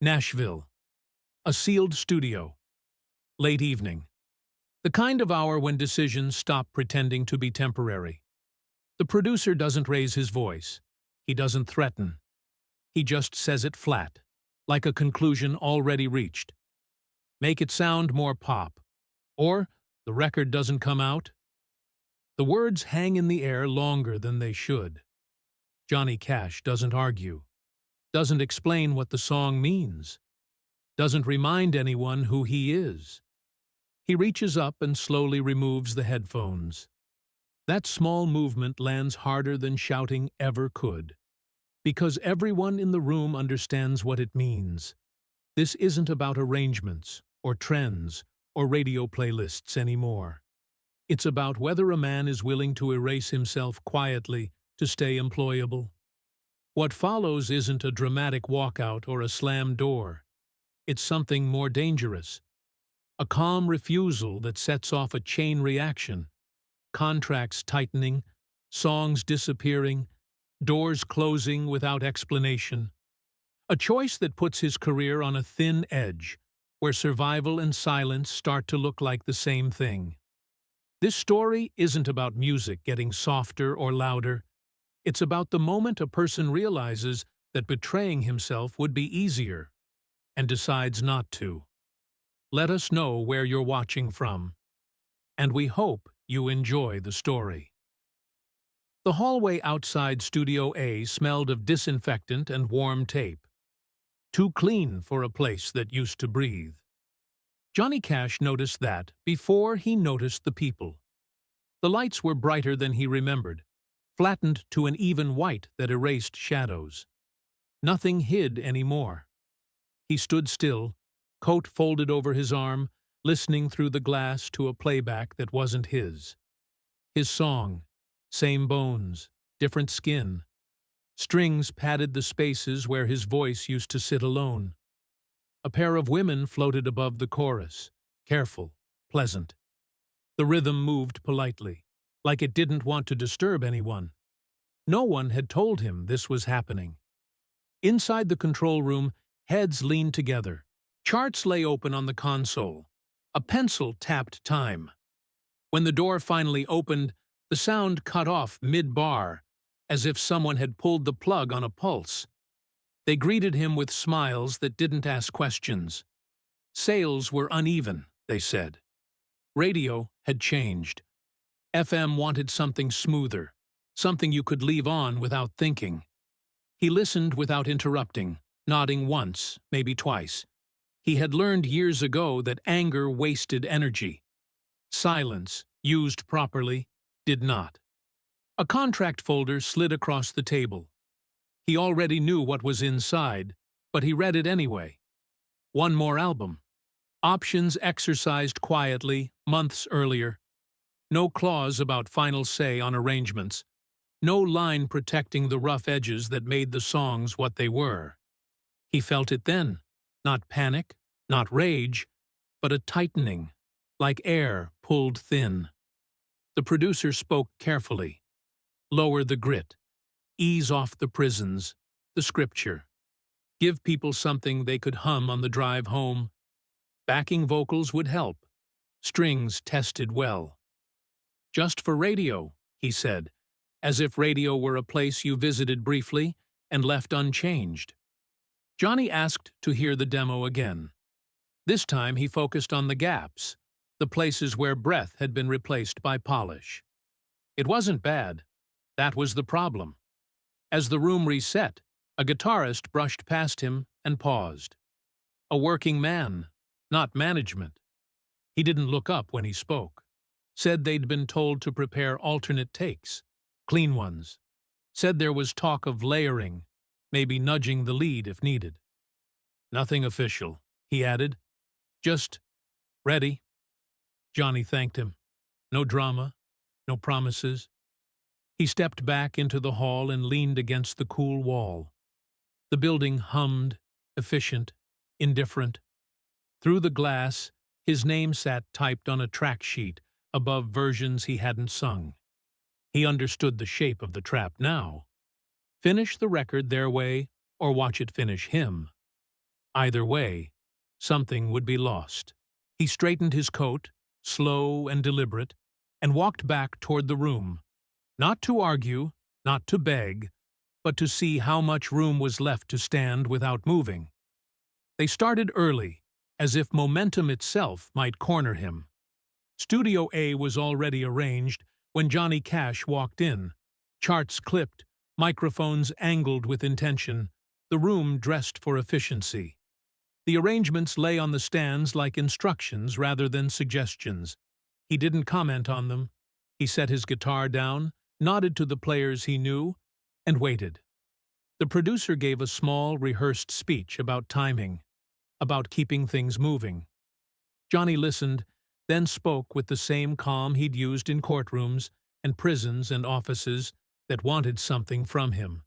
Nashville. A sealed studio. Late evening. The kind of hour when decisions stop pretending to be temporary. The producer doesn't raise his voice. He doesn't threaten. He just says it flat, like a conclusion already reached. Make it sound more pop. Or, the record doesn't come out. The words hang in the air longer than they should. Johnny Cash doesn't argue. Doesn't explain what the song means. Doesn't remind anyone who he is. He reaches up and slowly removes the headphones. That small movement lands harder than shouting ever could. Because everyone in the room understands what it means. This isn't about arrangements, or trends, or radio playlists anymore. It's about whether a man is willing to erase himself quietly to stay employable. What follows isn't a dramatic walkout or a slam door. It's something more dangerous. A calm refusal that sets off a chain reaction. Contracts tightening, songs disappearing, doors closing without explanation. A choice that puts his career on a thin edge, where survival and silence start to look like the same thing. This story isn't about music getting softer or louder. It's about the moment a person realizes that betraying himself would be easier, and decides not to. Let us know where you're watching from, and we hope you enjoy the story. The hallway outside Studio A smelled of disinfectant and warm tape. Too clean for a place that used to breathe. Johnny Cash noticed that before he noticed the people. The lights were brighter than he remembered, flattened to an even white that erased shadows. Nothing hid anymore. He stood still, coat folded over his arm, listening through the glass to a playback that wasn't his. His song, same bones, different skin. Strings padded the spaces where his voice used to sit alone. A pair of women floated above the chorus, careful, pleasant. The rhythm moved politely, like it didn't want to disturb anyone. No one had told him this was happening. Inside the control room, heads leaned together. Charts lay open on the console. A pencil tapped time. When the door finally opened, the sound cut off mid-bar, as if someone had pulled the plug on a pulse. They greeted him with smiles that didn't ask questions. Sales were uneven, they said. Radio had changed. FM wanted something smoother, something you could leave on without thinking. He listened without interrupting, nodding once, maybe twice. He had learned years ago that anger wasted energy. Silence, used properly, did not. A contract folder slid across the table. He already knew what was inside, but he read it anyway. One more album. Options exercised quietly, months earlier. No clause about final say on arrangements. No line protecting the rough edges that made the songs what they were. He felt it then. Not panic, not rage, but a tightening, like air pulled thin. The producer spoke carefully. Lower the grit. Ease off the prisons, the scripture. Give people something they could hum on the drive home. Backing vocals would help. Strings tested well. Just for radio, he said, as if radio were a place you visited briefly and left unchanged. Johnny asked to hear the demo again. This time he focused on the gaps, the places where breath had been replaced by polish. It wasn't bad. That was the problem. As the room reset, a guitarist brushed past him and paused. A working man, not management. He didn't look up when he spoke. Said they'd been told to prepare alternate takes, clean ones. Said there was talk of layering, maybe nudging the lead if needed. Nothing official, he added. Just ready. Johnny thanked him. No drama, no promises. He stepped back into the hall and leaned against the cool wall. The building hummed, efficient, indifferent. Through the glass, his name sat typed on a track sheet above versions he hadn't sung. He understood the shape of the trap now. Finish the record their way or watch it finish him. Either way, something would be lost. He straightened his coat, slow and deliberate, and walked back toward the room, not to argue, not to beg, but to see how much room was left to stand without moving. They started early, as if momentum itself might corner him. Studio A was already arranged when Johnny Cash walked in, charts clipped, microphones angled with intention, the room dressed for efficiency. The arrangements lay on the stands like instructions rather than suggestions. He didn't comment on them. He set his guitar down, nodded to the players he knew, and waited. The producer gave a small, rehearsed speech about timing, about keeping things moving. Johnny listened, then spoke with the same calm he'd used in courtrooms and prisons and offices that wanted something from him.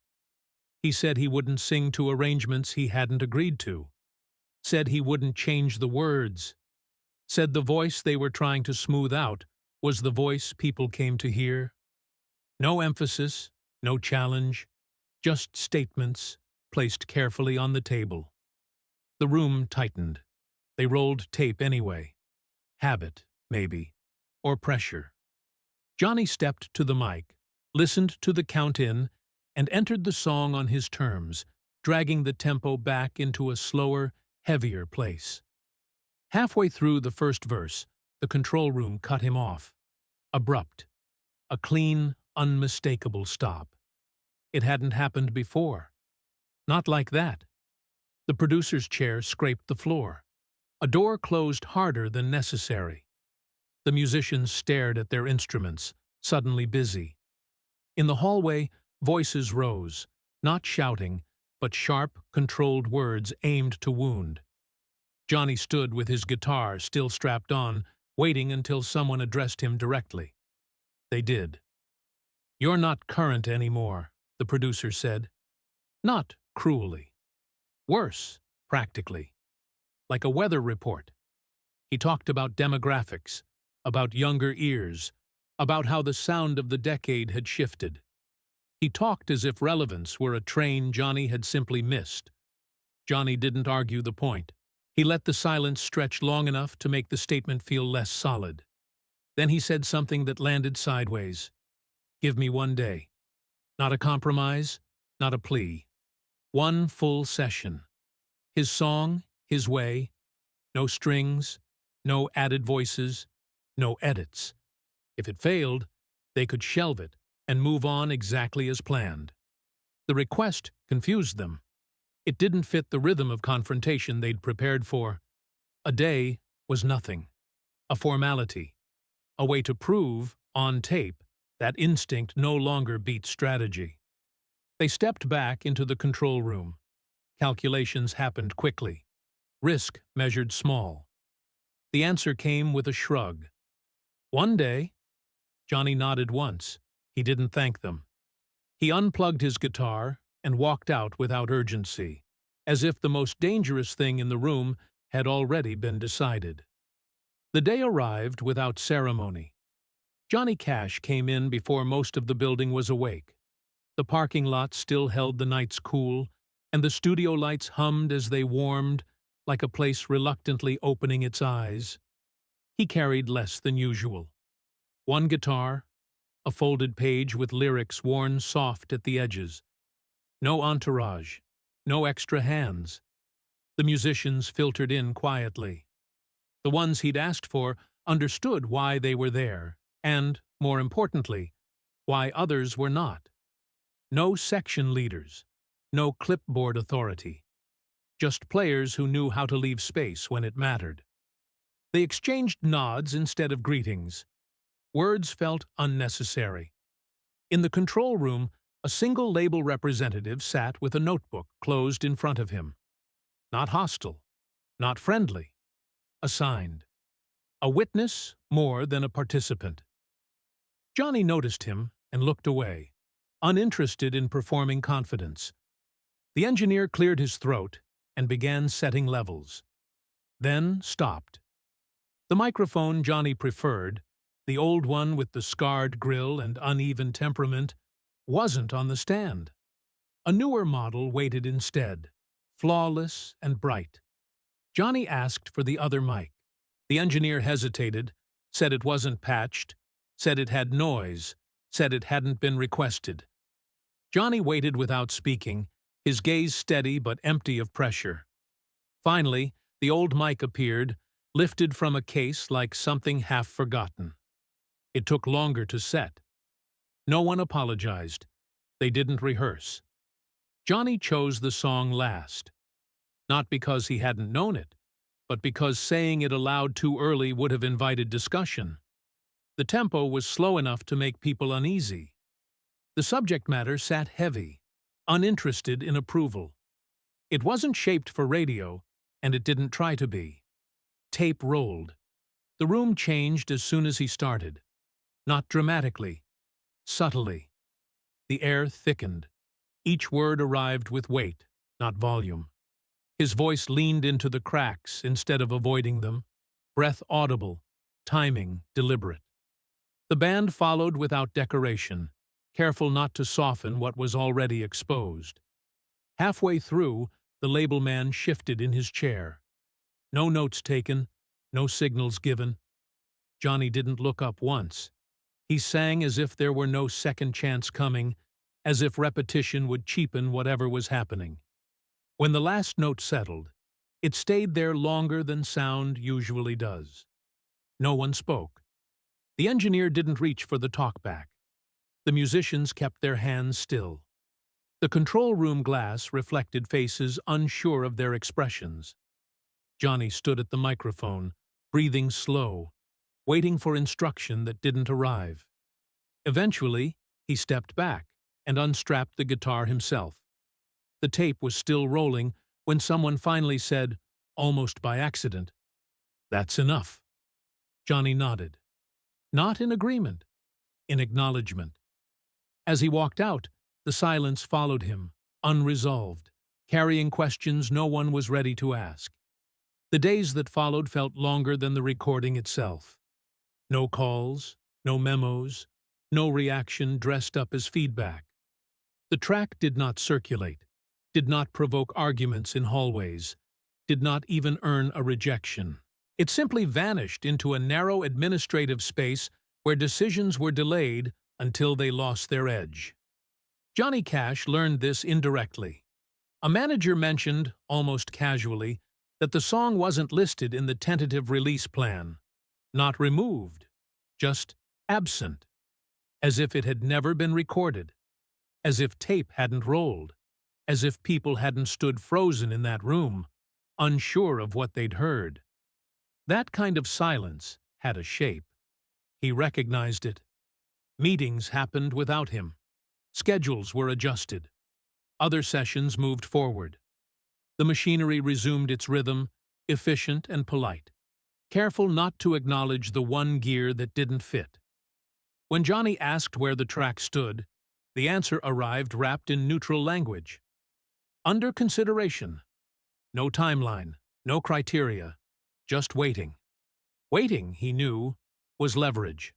He said he wouldn't sing to arrangements he hadn't agreed to. Said he wouldn't change the words. Said the voice they were trying to smooth out was the voice people came to hear. No emphasis, no challenge, just statements placed carefully on the table. The room tightened. They rolled tape anyway. Habit, maybe, or pressure. Johnny stepped to the mic, listened to the count-in, and entered the song on his terms, dragging the tempo back into a slower, heavier place. Halfway through the first verse, the control room cut him off. Abrupt. A clean, unmistakable stop. It hadn't happened before. Not like that. The producer's chair scraped the floor. A door closed harder than necessary. The musicians stared at their instruments, suddenly busy. In the hallway, voices rose, not shouting, but sharp, controlled words aimed to wound. Johnny stood with his guitar still strapped on, waiting until someone addressed him directly. They did. "You're not current anymore," the producer said. Not cruelly. Worse, practically. Like a weather report. He talked about demographics, about younger ears, about how the sound of the decade had shifted. He talked as if relevance were a train Johnny had simply missed. Johnny didn't argue the point. He let the silence stretch long enough to make the statement feel less solid. Then he said something that landed sideways. "Give me 1 day. Not a compromise, not a plea. 1 full session. His song, his way. No strings, no added voices, no edits. If it failed, they could shelve it and move on exactly as planned." The request confused them. It didn't fit the rhythm of confrontation they'd prepared for. A day was nothing. A formality. A way to prove, on tape, that instinct no longer beat strategy. They stepped back into the control room. Calculations happened quickly. Risk measured small. The answer came with a shrug. 1 day. Johnny nodded once. He didn't thank them. He unplugged his guitar and walked out without urgency, as if the most dangerous thing in the room had already been decided. The day arrived without ceremony. Johnny Cash came in before most of the building was awake. The parking lot still held the night's cool, and the studio lights hummed as they warmed, like a place reluctantly opening its eyes. He carried less than usual. 1 guitar, a folded page with lyrics worn soft at the edges. No entourage, no extra hands. The musicians filtered in quietly. The ones he'd asked for understood why they were there, and, more importantly, why others were not. No section leaders, no clipboard authority. Just players who knew how to leave space when it mattered. They exchanged nods instead of greetings. Words felt unnecessary. In the control room, a single label representative sat with a notebook closed in front of him. Not hostile, not friendly. Assigned. A witness more than a participant. Johnny noticed him and looked away, uninterested in performing confidence. The engineer cleared his throat and began setting levels. Then stopped. The microphone Johnny preferred, the old one with the scarred grill and uneven temperament, wasn't on the stand. A newer model waited instead, flawless and bright. Johnny asked for the other mic. The engineer hesitated, said it wasn't patched, said it had noise, said it hadn't been requested. Johnny waited without speaking, his gaze steady but empty of pressure. Finally, the old mic appeared, lifted from a case like something half forgotten. It took longer to set. No one apologized. They didn't rehearse. Johnny chose the song last. Not because he hadn't known it, but because saying it aloud too early would have invited discussion. The tempo was slow enough to make people uneasy. The subject matter sat heavy, uninterested in approval. It wasn't shaped for radio, and it didn't try to be. Tape rolled. The room changed as soon as he started. Not dramatically, subtly. The air thickened. Each word arrived with weight, not volume. His voice leaned into the cracks instead of avoiding them, breath audible, timing deliberate. The band followed without decoration, careful not to soften what was already exposed. Halfway through, the label man shifted in his chair. No notes taken, no signals given. Johnny didn't look up once. He sang as if there were no second chance coming, as if repetition would cheapen whatever was happening. When the last note settled, it stayed there longer than sound usually does. No one spoke. The engineer didn't reach for the talkback. The musicians kept their hands still. The control room glass reflected faces unsure of their expressions. Johnny stood at the microphone, breathing slow, waiting for instruction that didn't arrive. Eventually, he stepped back and unstrapped the guitar himself. The tape was still rolling when someone finally said, almost by accident, "That's enough." Johnny nodded. Not in agreement, in acknowledgement. As he walked out, the silence followed him, unresolved, carrying questions no one was ready to ask. The days that followed felt longer than the recording itself. No calls, no memos, no reaction dressed up as feedback. The track did not circulate, did not provoke arguments in hallways, did not even earn a rejection. It simply vanished into a narrow administrative space where decisions were delayed until they lost their edge. Johnny Cash learned this indirectly. A manager mentioned, almost casually, that the song wasn't listed in the tentative release plan. Not removed, just absent. As if it had never been recorded. As if tape hadn't rolled. As if people hadn't stood frozen in that room, unsure of what they'd heard. That kind of silence had a shape. He recognized it. Meetings happened without him. Schedules were adjusted. Other sessions moved forward. The machinery resumed its rhythm, efficient and polite, careful not to acknowledge the one gear that didn't fit. When Johnny asked where the track stood, the answer arrived wrapped in neutral language. Under consideration. No timeline, no criteria, just waiting. Waiting, he knew, was leverage.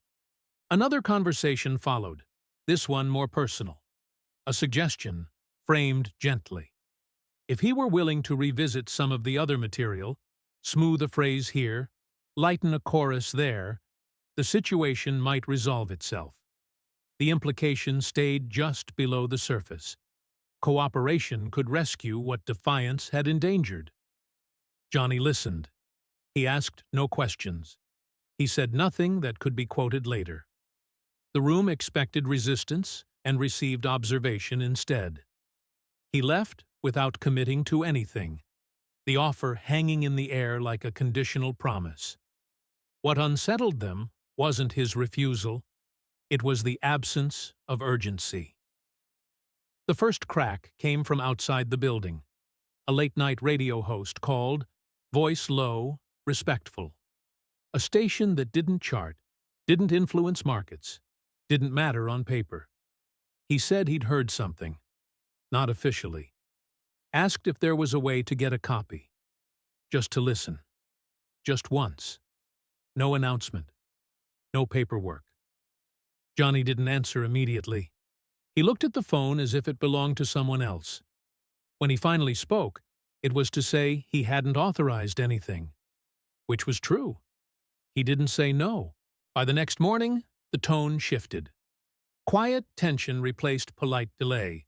Another conversation followed, this one more personal. A suggestion, framed gently. If he were willing to revisit some of the other material, smooth a phrase here, lighten a chorus there, the situation might resolve itself. The implication stayed just below the surface. Cooperation could rescue what defiance had endangered. Johnny listened. He asked no questions. He said nothing that could be quoted later. The room expected resistance and received observation instead. He left without committing to anything, the offer hanging in the air like a conditional promise. What unsettled them wasn't his refusal, it was the absence of urgency. The first crack came from outside the building. A late-night radio host called, voice low, respectful. A station that didn't chart, didn't influence markets, didn't matter on paper. He said he'd heard something. Not officially. Asked if there was a way to get a copy. Just to listen. Just once. No announcement. No paperwork. Johnny didn't answer immediately. He looked at the phone as if it belonged to someone else. When he finally spoke, It was to say he hadn't authorized anything, which was true. He didn't say no. By the next morning, the tone shifted. Quiet tension replaced polite delay.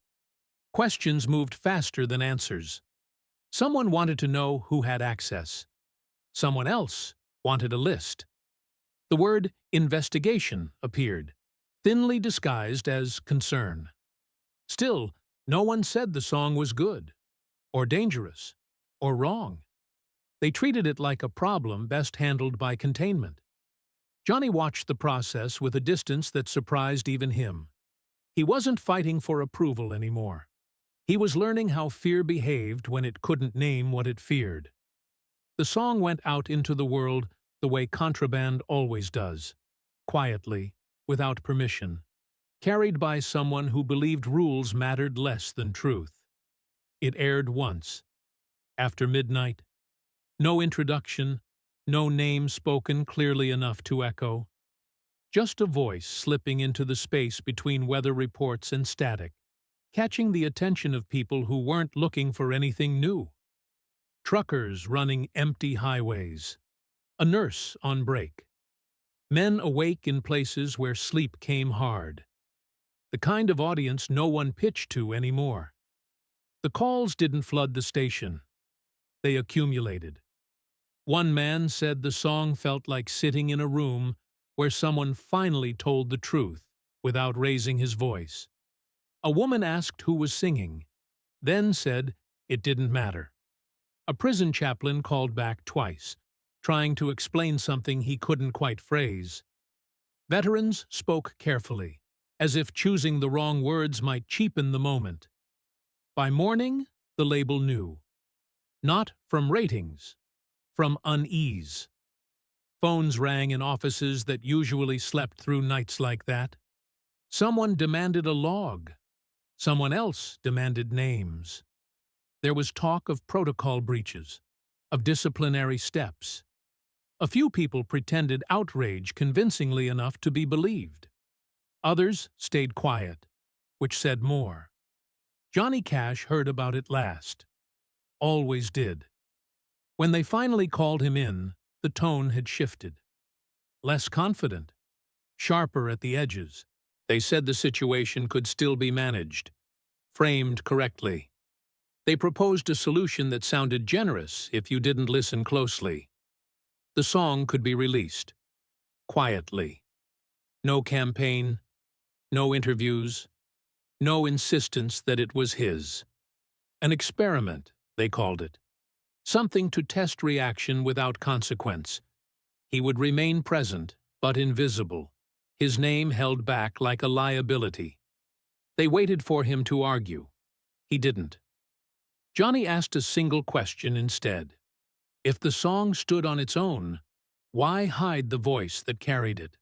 Questions moved faster than answers. Someone wanted to know who had access. Someone else wanted a list. The word investigation appeared, thinly disguised as concern. Still, no one said the song was good, or dangerous, or wrong. They treated it like a problem best handled by containment. Johnny watched the process with a distance that surprised even him. He wasn't fighting for approval anymore. He was learning how fear behaved when it couldn't name what it feared. The song went out into the world the way contraband always does, quietly, without permission, carried by someone who believed rules mattered less than truth. It aired once, after midnight. No introduction, no name spoken clearly enough to echo. Just a voice slipping into the space between weather reports and static, catching the attention of people who weren't looking for anything new. Truckers running empty highways. A nurse on break. Men awake in places where sleep came hard. The kind of audience no one pitched to anymore. The calls didn't flood the station. They accumulated. One man said the song felt like sitting in a room where someone finally told the truth without raising his voice. A woman asked who was singing, then said it didn't matter. A prison chaplain called back twice, trying to explain something he couldn't quite phrase. Veterans spoke carefully, as if choosing the wrong words might cheapen the moment. By morning, the label knew. Not from ratings, from unease. Phones rang in offices that usually slept through nights like that. Someone demanded a log. Someone else demanded names. There was talk of protocol breaches, of disciplinary steps. A few people pretended outrage convincingly enough to be believed. Others stayed quiet, which said more. Johnny Cash heard about it last. Always did. When they finally called him in, the tone had shifted. Less confident, sharper at the edges. They said the situation could still be managed, framed correctly. They proposed a solution that sounded generous if you didn't listen closely. The song could be released, quietly. No campaign, no interviews, no insistence that it was his. An experiment, they called it. Something to test reaction without consequence. He would remain present, but invisible, his name held back like a liability. They waited for him to argue. He didn't. Johnny asked a single question instead. If the song stood on its own, why hide the voice that carried it?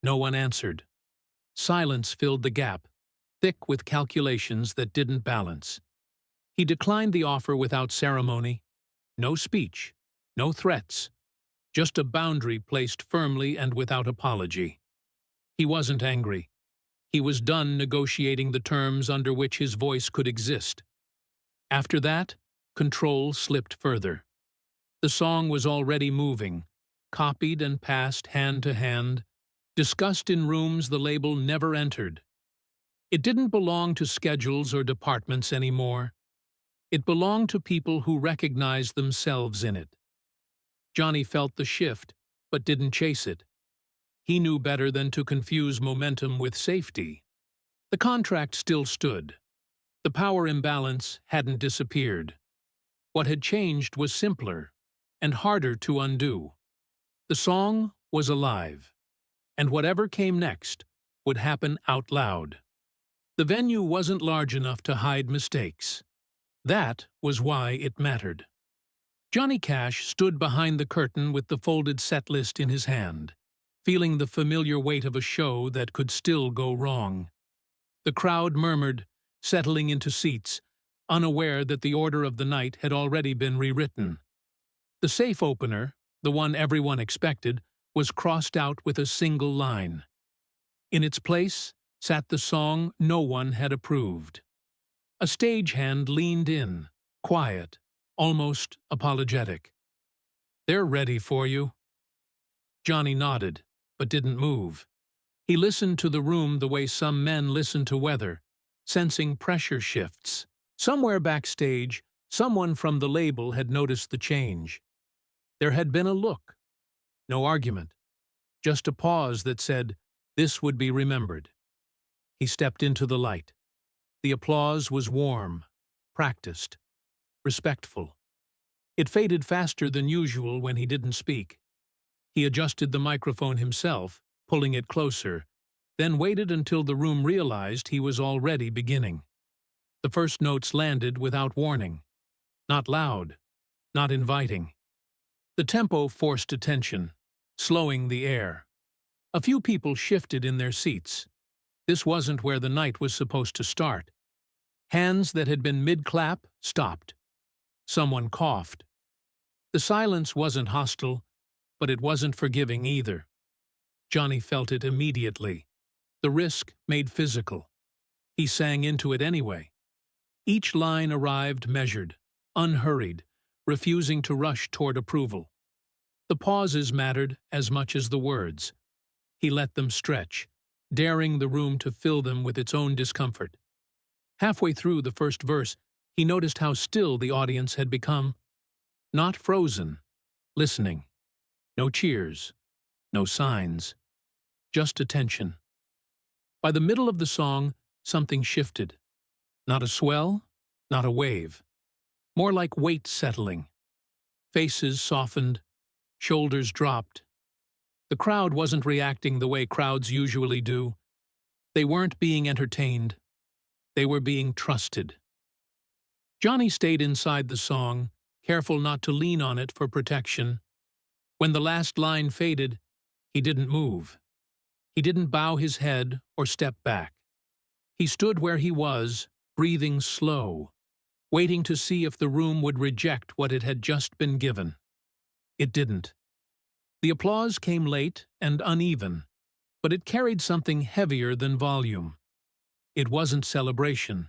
No one answered. Silence filled the gap, thick with calculations that didn't balance. He declined the offer without ceremony. No speech, no threats, just a boundary placed firmly and without apology. He wasn't angry. He was done negotiating the terms under which his voice could exist. After that, control slipped further. The song was already moving, copied and passed hand to hand, discussed in rooms the label never entered. It didn't belong to schedules or departments anymore. It belonged to people who recognized themselves in it. Johnny felt the shift, but didn't chase it. He knew better than to confuse momentum with safety. The contract still stood. The power imbalance hadn't disappeared. What had changed was simpler and harder to undo. The song was alive, and whatever came next would happen out loud. The venue wasn't large enough to hide mistakes. That was why it mattered. Johnny Cash stood behind the curtain with the folded set list in his hand, feeling the familiar weight of a show that could still go wrong. The crowd murmured, settling into seats, unaware that the order of the night had already been rewritten. The safe opener, the one everyone expected, was crossed out with a single line. In its place sat the song no one had approved. A stagehand leaned in, quiet, almost apologetic. "They're ready for you." Johnny nodded, but didn't move. He listened to the room the way some men listen to weather, sensing pressure shifts. Somewhere backstage, someone from the label had noticed the change. There had been a look. No argument. Just a pause that said, this would be remembered. He stepped into the light. The applause was warm, practiced, respectful. It faded faster than usual when he didn't speak. He adjusted the microphone himself, pulling it closer, then waited until the room realized he was already beginning. The first notes landed without warning. Not loud, not inviting. The tempo forced attention, slowing the air. A few people shifted in their seats. This wasn't where the night was supposed to start. Hands that had been mid-clap stopped. Someone coughed. The silence wasn't hostile, but it wasn't forgiving either. Johnny felt it immediately. The risk made physical. He sang into it anyway. Each line arrived measured, unhurried, refusing to rush toward approval. The pauses mattered as much as the words. He let them stretch, daring the room to fill them with its own discomfort. Halfway through the first verse, he noticed how still the audience had become. Not frozen, listening. No cheers, no signs, just attention. By the middle of the song, something shifted. Not a swell, not a wave. More like weight settling. Faces softened, shoulders dropped. The crowd wasn't reacting the way crowds usually do. They weren't being entertained. They were being trusted. Johnny stayed inside the song, careful not to lean on it for protection. When the last line faded, he didn't move. He didn't bow his head or step back. He stood where he was, breathing slow, waiting to see if the room would reject what it had just been given. It didn't. The applause came late and uneven, but it carried something heavier than volume. It wasn't celebration.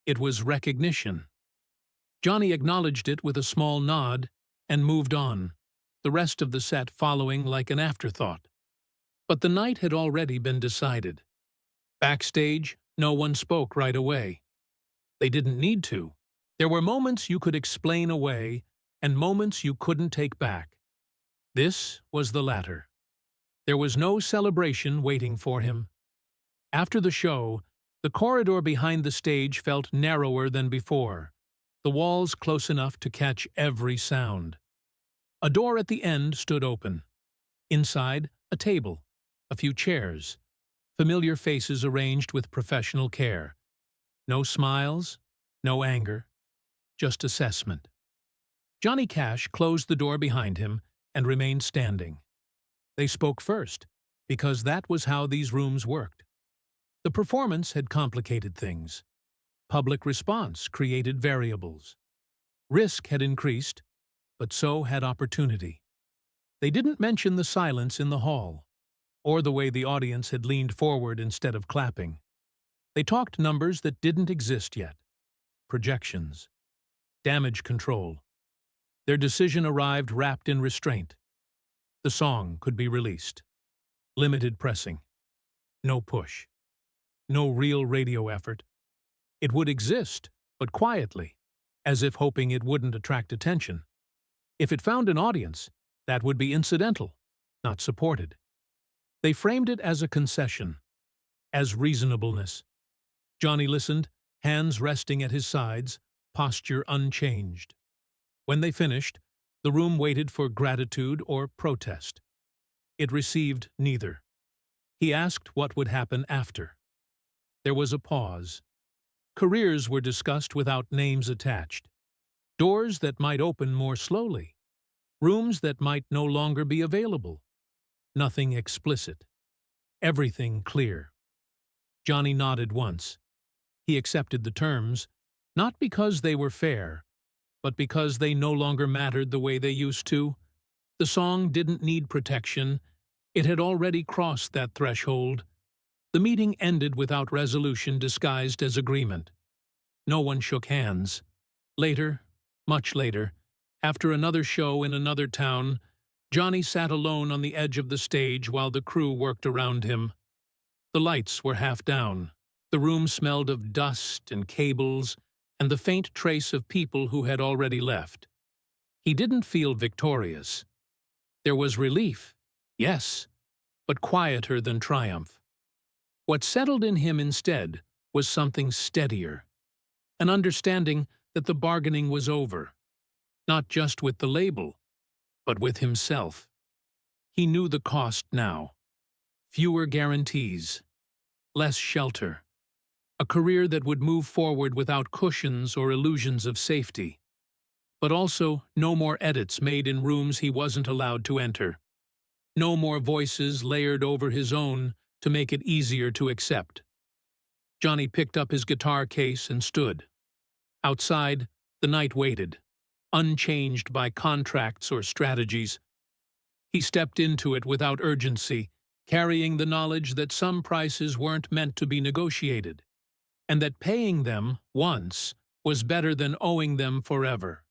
It was recognition. Johnny acknowledged it with a small nod and moved on, the rest of the set following like an afterthought. But the night had already been decided. Backstage, no one spoke right away. They didn't need to. There were moments you could explain away and moments you couldn't take back. This was the latter. There was no celebration waiting for him. After the show, the corridor behind the stage felt narrower than before, the walls close enough to catch every sound. A door at the end stood open. Inside, a table, a few chairs, familiar faces arranged with professional care. No smiles, no anger, just assessment. Johnny Cash closed the door behind him and remained standing. They spoke first, because that was how these rooms worked. The performance had complicated things. Public response created variables. Risk had increased, but so had opportunity. They didn't mention the silence in the hall, or the way the audience had leaned forward instead of clapping. They talked numbers that didn't exist yet. Projections. Damage control. Their decision arrived wrapped in restraint. The song could be released. Limited pressing. No push. No real radio effort. It would exist, but quietly, as if hoping it wouldn't attract attention. If it found an audience, that would be incidental, not supported. They framed it as a concession, as reasonableness. Johnny listened, hands resting at his sides, posture unchanged. When they finished, the room waited for gratitude or protest. It received neither. He asked what would happen after. There was a pause. Careers were discussed without names attached. Doors that might open more slowly. Rooms that might no longer be available. Nothing explicit. Everything clear. Johnny nodded once. He accepted the terms, not because they were fair, but because they no longer mattered the way they used to. The song didn't need protection. It had already crossed that threshold. The meeting ended without resolution disguised as agreement. No one shook hands. Later, Much later, after another show in another town, Johnny sat alone on the edge of the stage while the crew worked around him. The lights were half down. The room smelled of dust and cables and the faint trace of people who had already left. He didn't feel victorious. There was relief, yes, but quieter than triumph. What settled in him instead was something steadier, an understanding that the bargaining was over, not just with the label, but with himself. He knew the cost now. Fewer guarantees, less shelter, a career that would move forward without cushions or illusions of safety. But also no more edits made in rooms he wasn't allowed to enter. No more voices layered over his own to make it easier to accept. Johnny picked up his guitar case and stood. Outside, the night waited, unchanged by contracts or strategies. He stepped into it without urgency, carrying the knowledge that some prices weren't meant to be negotiated, and that paying them once was better than owing them forever.